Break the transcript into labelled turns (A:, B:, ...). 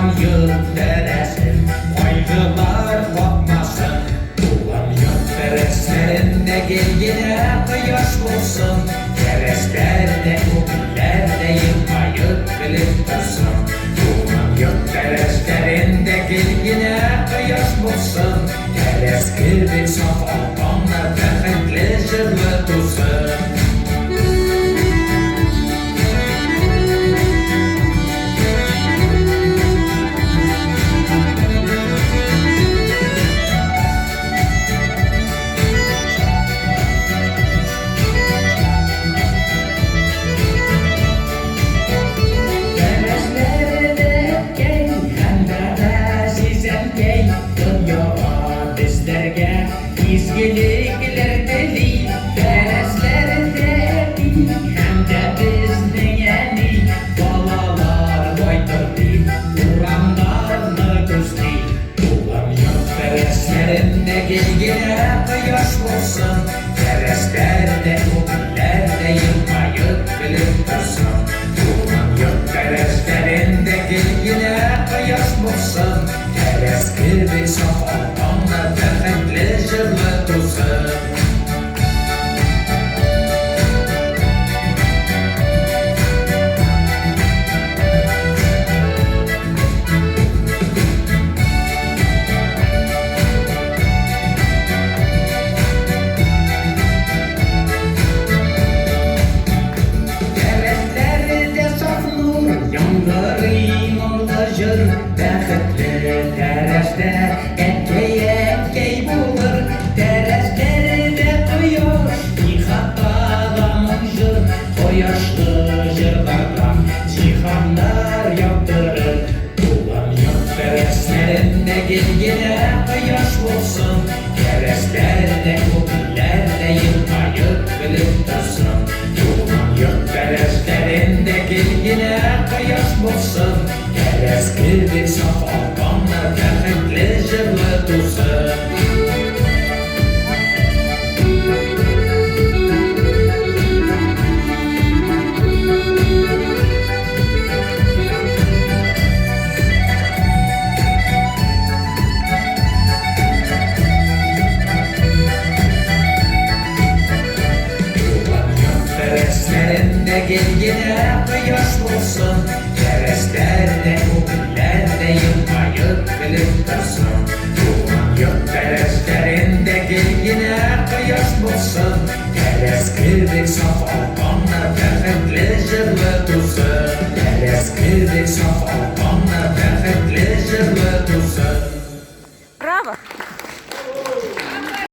A: Tuğan yurt teresin, kaygılar kopmasın. Tuğan yurt tereslerinde gelgine kıyaş bulsun. Tereslerde, bugünlerde yılmayıp bilip dursun. Tuğan yurt tereslerinde gelgine kıyaş bulsun. Teres gibi saf almanlar befekli jırlı dursun. İzgilikler deli, teresler deli, hem de bizden yeni balalar boyturdu, Turanlarını düzdü. Tuğan yurt tereslerinde gelgine kıyaş bulsun. Tereslerde, bugünlerde yılmayıp bilip dursun. Tuğan yurt tereslerinde gelgine kıyaş bulsun. Teres gibi saf almanlar befekli jırlı dursun. Tereslerde saf nur, yangları nurlu jır, befekli teresler etkey bulur. Tereslerde koyuş, yıkatmadan jır, koyuşlu jırlardan cihanlar yaptırır. Tuğan yurt tereslerinde gelgine kıyaş bulsun. Tereslerde, bugünlerde yılmayıp bilip dursun. Tuğan yurt tereslerinde gelgine kıyaş bulsun. Teres gibi saf almanlar befekli jırlı dursun. Tereslerinde gelgine kıyaş bulsun. Tereslerde, bugünlerde yılmayıp bilip dursun.